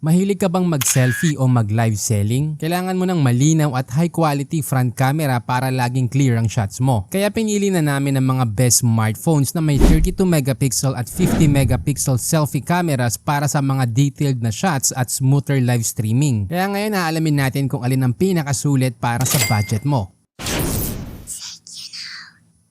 Mahilig ka bang mag-selfie o mag-live selling? Kailangan mo ng malinaw at high quality front camera para laging clear ang shots mo. Kaya pinili na namin ang mga best smartphones na may 32 megapixel at 50 megapixel selfie cameras para sa mga detailed na shots at smoother live streaming. Kaya ngayon aalamin natin kung alin ang pinakasulit para sa budget mo.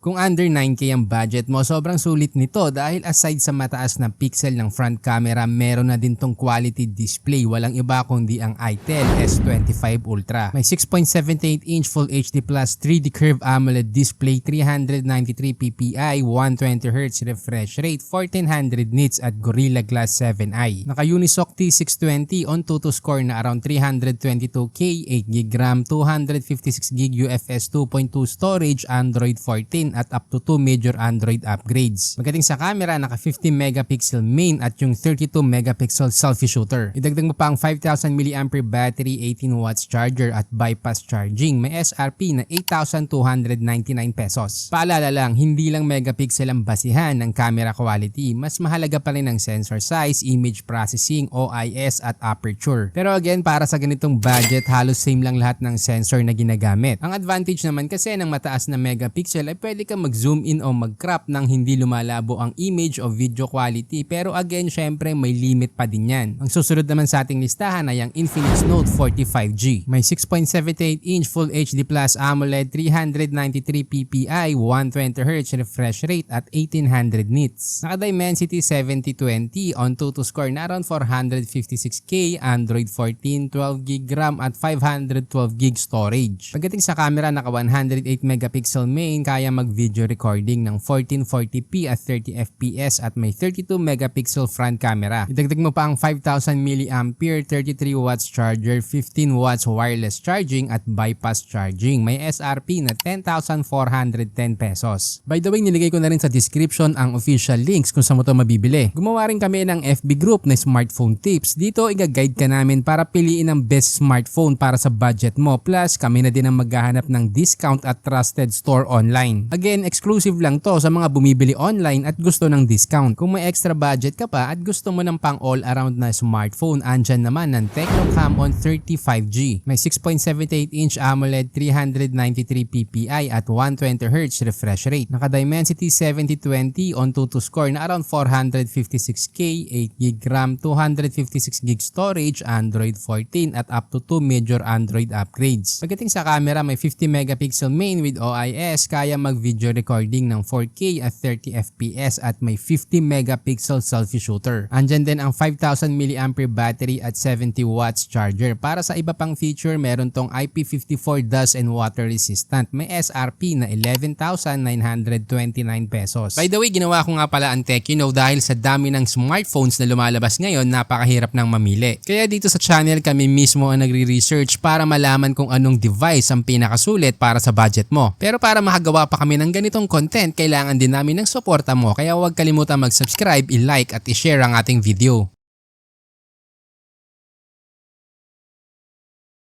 Kung under 9K ang budget mo, sobrang sulit nito dahil aside sa mataas na pixel ng front camera, meron na din tong quality display. Walang iba kundi ang Itel S25 Ultra. May 6.78-inch Full HD Plus 3D Curved AMOLED display, 393 ppi, 120Hz refresh rate, 1400 nits at Gorilla Glass 7i. Naka-Unisoc T620 on Tutu score na around 322K, 8GB RAM, 256GB UFS 2.2 storage, Android 14 at up to 2 major Android upgrades. Pagdating sa camera, naka 50 megapixel main at yung 32 megapixel selfie shooter. Idagdag mo pa ang 5000 mAh battery, 18 watts charger at bypass charging. May SRP na 8,299 pesos. Paalala lang, hindi lang megapixel ang basihan ng camera quality. Mas mahalaga pa rin ang sensor size, image processing, OIS at aperture. Pero again, para sa ganitong budget, halos same lang lahat ng sensor na ginagamit. Ang advantage naman kasi ng mataas na megapixel ay pwede ka mag-zoom in o mag-crop nang hindi lumalabo ang image o video quality, pero again, syempre may limit pa din yan. Ang susunod naman sa ating listahan ay ang Infinix Note 45G. May 6.78-inch Full HD Plus AMOLED, 393 ppi, 120Hz refresh rate at 1800 nits. Naka-Dimensity 7020 on Tutu score na around 456K, Android 14, 12GB RAM at 512GB storage. Pagdating sa camera, naka 108 megapixel main, kaya mag-video recording ng 1440p at 30fps at may 32 megapixel front camera. Idagdag mo pa ang 5000 mAh 33 watts charger, 15 watts wireless charging at bypass charging. May SRP na 10,410 pesos. By the way, niligay ko na rin sa description ang official links kung saan mo ito mabibili. Gumawa rin kami ng FB group na Smartphone Tips. Dito i-guide ka namin para piliin ang best smartphone para sa budget mo. Plus, kami na din ang maghahanap ng discount at trusted store online. Again, exclusive lang to sa mga bumibili online at gusto ng discount. Kung may extra budget ka pa at gusto mo ng pang all-around na smartphone, andyan naman ng Tecno Camon 35G. May 6.78-inch AMOLED, 393 ppi at 120Hz refresh rate. Naka-Dimensity 7020 on Tutu score na around 456K, 8GB RAM, 256GB storage, Android 14 at up to 2 major Android upgrades. Pagdating sa camera, may 50 megapixel main with OIS, kaya mag-video recording ng 4K at 30fps at may 50 megapixel selfie shooter. Andyan din ang 5000 mAh battery at 70 watts charger. Para sa iba pang feature, meron tong IP54 dust and water resistant. May SRP na 11,929 pesos. By the way, ginawa ko nga pala ang Tecno dahil sa dami ng smartphones na lumalabas ngayon, napakahirap ng mamili. Kaya dito sa channel kami mismo ang nagre-research para malaman kung anong device ang pinakasulit para sa budget mo. Pero para makagawa pa kami ng ganitong content, kailangan din namin ng suporta mo, kaya huwag kalimutan mag-subscribe, i-like at i-share ang ating video.